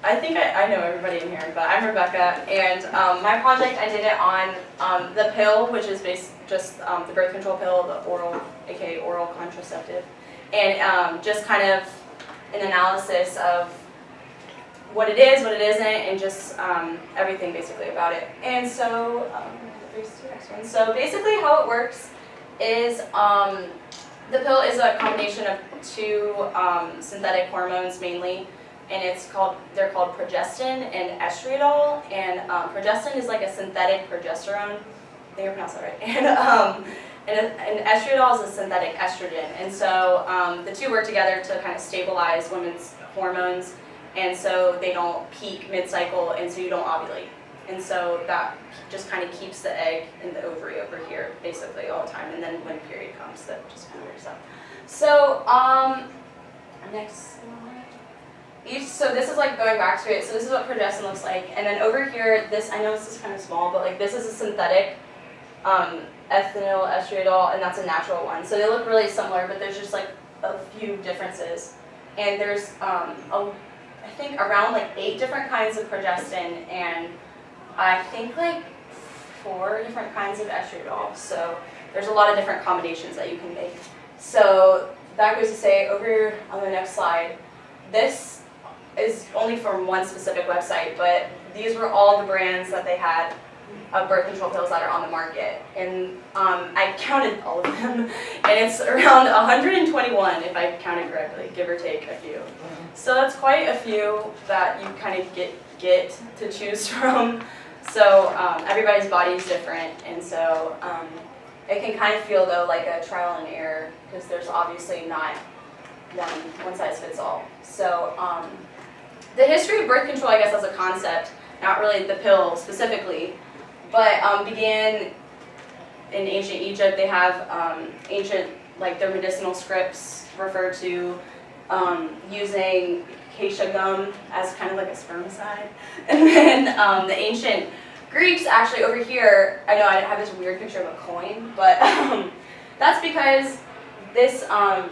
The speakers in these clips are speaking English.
I think I know everybody in here, but I'm Rebecca, and my project, I did it on the pill, which is just the birth control pill, the oral, aka oral contraceptive, and just kind of an analysis of what it is, what it isn't, and just everything basically about it. And so, the next one. So basically how it works is the pill is a combination of two synthetic hormones mainly, and they're called progestin and estriadol. And progestin is like a synthetic progesterone. I think I pronounced that right. And estriadol is a synthetic estrogen. And so the two work together to kind of stabilize women's hormones, and so they don't peak mid-cycle, and so you don't ovulate. And so that just kind of keeps the egg in the ovary over here basically all the time, and then when period comes, that just kind of works out. So next slide. So this is like going back to it. So this is what progestin looks like, and then over here, this, I know this is kind of small, but like this is a synthetic ethinyl estriadol, and that's a natural one. So they look really similar, but there's just like a few differences. And there's I think around like 8 different kinds of progestin, and I think like 4 different kinds of estriadol. So there's a lot of different combinations that you can make. So that goes to say, over here on the next slide, this is only from one specific website, but these were all the brands that they had of birth control pills that are on the market. And I counted all of them, and it's around 121 if I counted correctly, give or take a few. So that's quite a few that you kind of get to choose from. So everybody's body is different, and so it can kind of feel though like a trial and error, because there's obviously not one size fits all. So the history of birth control, I guess, as a concept, not really the pill specifically, but began in ancient Egypt. They have ancient, like their medicinal scripts refer to using acacia gum as kind of like a spermicide. And then the ancient Greeks, actually over here, I know I have this weird picture of a coin, but that's because this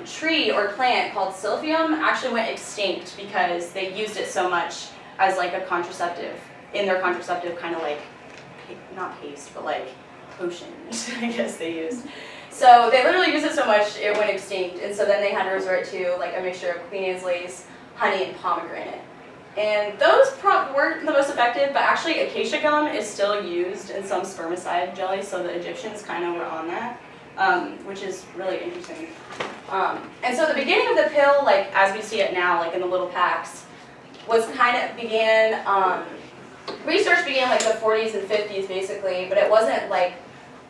tree or plant called silphium actually went extinct because they used it so much as like a contraceptive, in their contraceptive kind of like, not paste, but like potion, I guess they used. So they literally used it so much it went extinct, and so then they had to resort to like a mixture of Queen Anne's lace, honey, and pomegranate. And those weren't the most effective, but actually acacia gum is still used in some spermicide jelly, so the Egyptians kind of were on that, which is really interesting. And so the beginning of the pill, like as we see it now, like in the little packs, was kind of research began like the 40s and 50s basically, but it wasn't like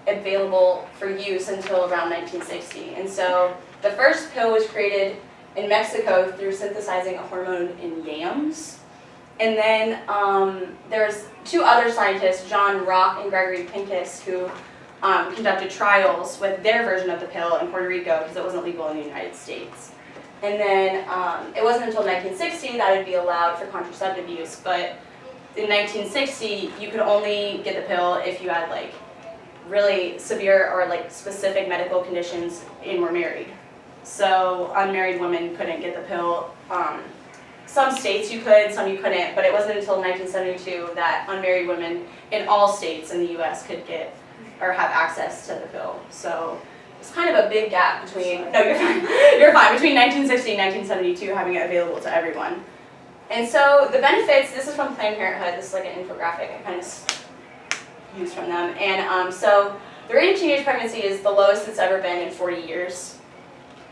available for use until around 1960. And so the first pill was created in Mexico through synthesizing a hormone in yams. And then there's 2 other scientists, John Rock and Gregory Pincus, who conducted trials with their version of the pill in Puerto Rico because it wasn't legal in the United States. And then it wasn't until 1960 that it would be allowed for contraceptive use, but in 1960 you could only get the pill if you had like really severe or like specific medical conditions and were married. So unmarried women couldn't get the pill. Some states you could, some you couldn't, but it wasn't until 1972 that unmarried women in all states in the US could get or have access to the pill. So it's kind of a big gap between, no, you're fine, you're fine, between 1960 and 1972 having it available to everyone. And so the benefits, this is from Planned Parenthood, this is like an infographic I kind of used from them. And so the rate of teenage pregnancy is the lowest it's ever been in 40 years.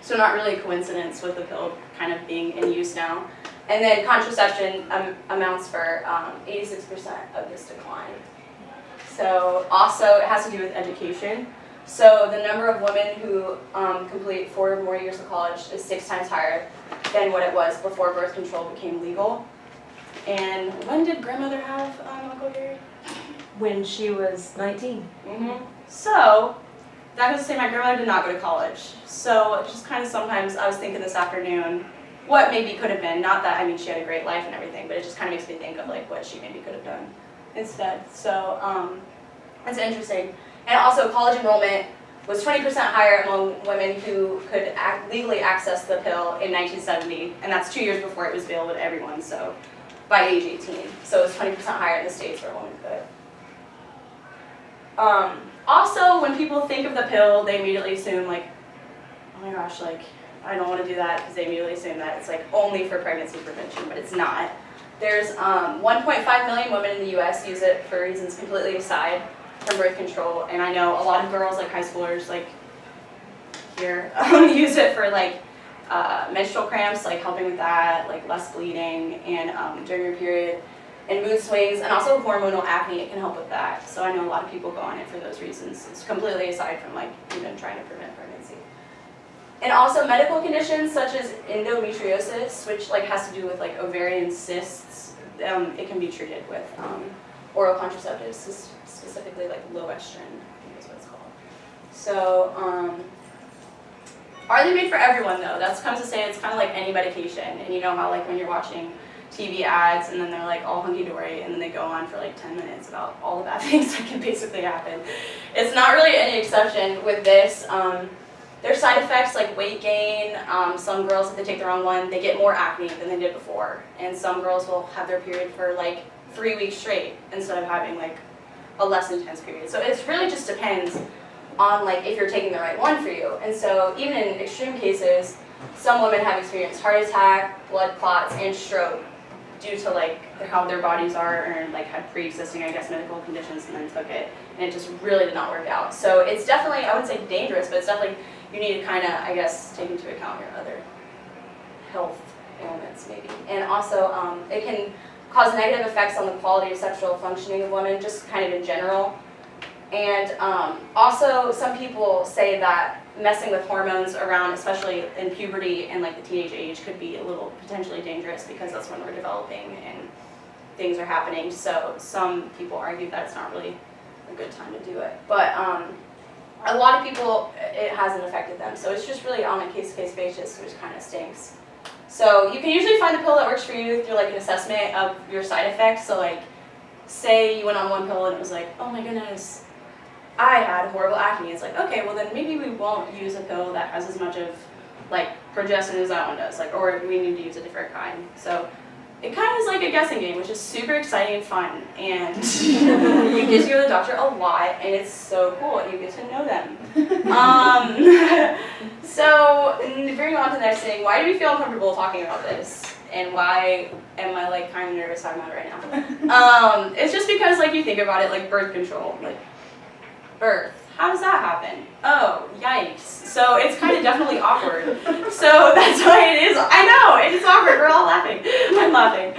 So not really a coincidence with the pill kind of being in use now. And then contraception amounts for 86% of this decline. So also it has to do with education. So the number of women who complete 4 or more years of college is 6 times higher than what it was before birth control became legal. And when did grandmother have Uncle Gary? When she was 19. Mm-hmm. So that goes to say my grandmother did not go to college. So just kind of sometimes I was thinking this afternoon what maybe could have been, not that, I mean, she had a great life and everything, but it just kind of makes me think of like what she maybe could have done instead. So it's interesting. And also college enrollment was 20% higher among women who could legally access the pill in 1970, and that's 2 years before it was available to everyone. So by age 18. So it's 20% higher in the States where a woman could. Also, when people think of the pill, they immediately assume like, oh my gosh, like, I don't want to do that, because they immediately assume that it's like only for pregnancy prevention, but it's not. There's 1.5 million women in the US use it for reasons completely aside from birth control, and I know a lot of girls, like high schoolers, like here, use it for like menstrual cramps, like helping with that, like less bleeding, and during your period, and mood swings, and also hormonal acne, it can help with that. So I know a lot of people go on it for those reasons. It's completely aside from like even trying to prevent pregnancy. And also medical conditions such as endometriosis, which like has to do with like ovarian cysts, it can be treated with oral contraceptives, specifically like low estrogen, I think is what it's called. So, are they made for everyone though? That's comes to say it's kind of like any medication. And you know how like when you're watching TV ads and then they're like all hunky-dory and then they go on for like 10 minutes about all the bad things that can basically happen. It's not really any exception with this. There's side effects like weight gain. Some girls, if they take the wrong one, they get more acne than they did before. And some girls will have their period for like 3 weeks straight instead of having like a less intense period. So it really just depends on like if you're taking the right one for you. And so even in extreme cases, some women have experienced heart attack, blood clots, and stroke due to like how their bodies are, or like had pre-existing, I guess, medical conditions and then took it, and it just really did not work out. So it's definitely, I wouldn't say dangerous, but it's definitely, you need to kind of, I guess, take into account your other health ailments maybe. And also it can cause negative effects on the quality of sexual functioning of women, just kind of in general. And also some people say that messing with hormones around, especially in puberty and like the teenage age, could be a little potentially dangerous because that's when we're developing and things are happening. So some people argue that it's not really a good time to do it. But a lot of people, it hasn't affected them. So it's just really on a case-to-case basis, which kind of stinks. So you can usually find the pill that works for you through like an assessment of your side effects. So like, say you went on one pill and it was like, oh my goodness, I had horrible acne. It's like, okay, well then maybe we won't use a pill that has as much of like progestin as that one does, like, or we need to use a different kind. So it kind of is like a guessing game, which is super exciting and fun, and you get to go to the doctor a lot, and it's so cool, and you get to know them. So bringing on to the next thing, why do we feel uncomfortable talking about this? And why am I like kind of nervous talking about it right now? It's just because like you think about it, like birth control, like birth. How does that happen? Oh, yikes. So it's kind of definitely awkward. So that's why it is. I know, it's awkward. We're all laughing. I'm laughing.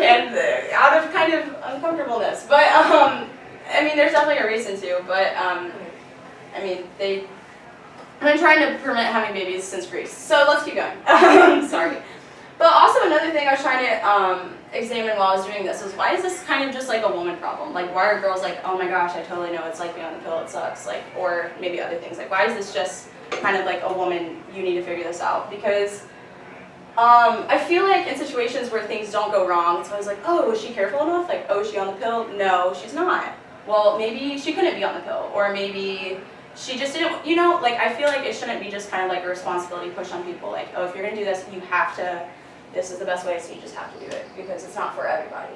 And out of kind of uncomfortableness. But, I mean, there's definitely a reason to. But, I mean, I've been trying to prevent having babies since Greece. So let's keep going. Sorry. But also another thing I was trying to examine while I was doing this was, why is this kind of just like a woman problem? Like, why are girls like, oh my gosh, I totally know it's like being on the pill, it sucks, like, or maybe other things. Like, why is this just kind of like a woman, you need to figure this out? Because I feel like in situations where things don't go wrong, it's always like, oh, was she careful enough? Like, oh, is she on the pill? No, she's not. Well, maybe she couldn't be on the pill, or maybe she just didn't, you know, like, I feel like it shouldn't be just kind of like a responsibility pushed on people, like, oh, if you're gonna do this, you have to, this is the best way, so you just have to do it, because it's not for everybody.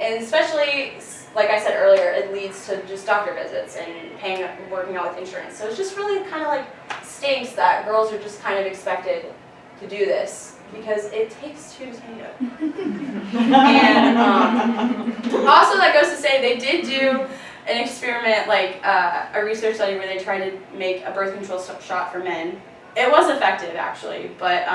And especially, like I said earlier, it leads to just doctor visits and working out with insurance. So it's just really kind of like stinks that girls are just kind of expected to do this, because it takes two to tango. And also that goes to say they did do an experiment, like a research study where they tried to make a birth control shot for men. It was effective actually, but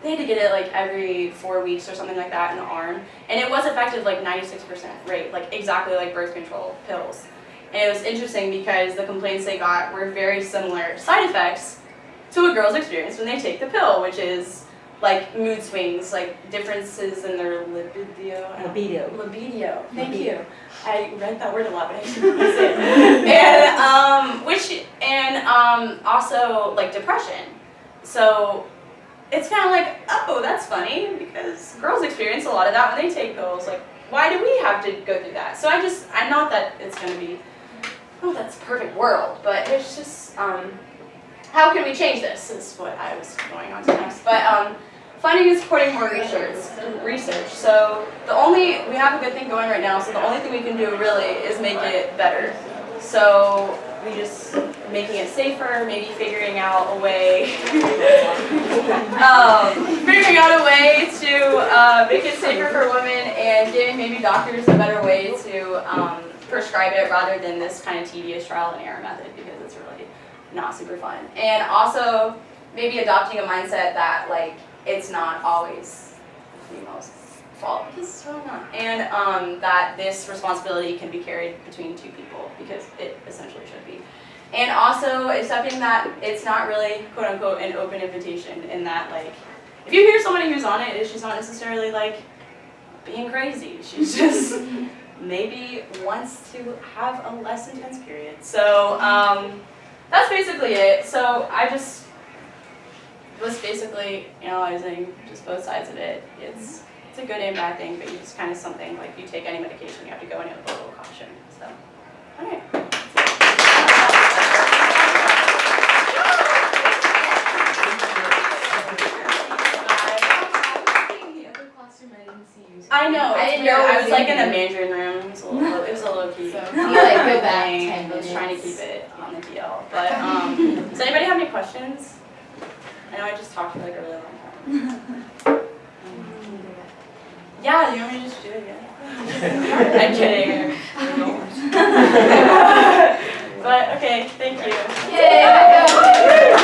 they had to get it like every 4 weeks or something like that in the arm. And it was effective like 96% rate, like exactly like birth control pills. And it was interesting because the complaints they got were very similar side effects to a girl's experience when they take the pill, which is like mood swings, like differences in their libido. Libido. Thank you. I read that word a lot, but I didn't say it. And also like depression. So it's kind of like, oh, that's funny, because girls experience a lot of that when they take pills. Like, why do we have to go through that? So I'm not that it's going to be, oh, that's a perfect world, but it's just, how can we change this is what I was going on to next. But funding and supporting more research. So we have a good thing going right now, so the only thing we can do really is make it better. So we just making it safer, maybe figuring out a way, to make it safer for women and giving maybe doctors a better way to prescribe it rather than this kind of tedious trial and error method, because it's really not super fun. And also maybe adopting a mindset that like it's not always the female's fault, because it's really not. And that this responsibility can be carried between two people, because it essentially should be. And also accepting that it's not really quote unquote an open invitation, in that like if you hear somebody who's on it, she's not necessarily like being crazy. She's just maybe wants to have a less intense period. So that's basically it. So I just was basically analyzing just both sides of it. It's a good and bad thing, but you just kind of something like you take any medication, you have to go in it with a little caution. So, all right. I know. I didn't know I was it was like in in a here. Mandarin room. It was a little key. So, you like go back thing. 10 I was trying to minutes. keep it on the DL. But does anybody have any questions? I know I just talked for like a really long time. Yeah, you want me to just do it again? I'm kidding. But okay, thank you. Yay!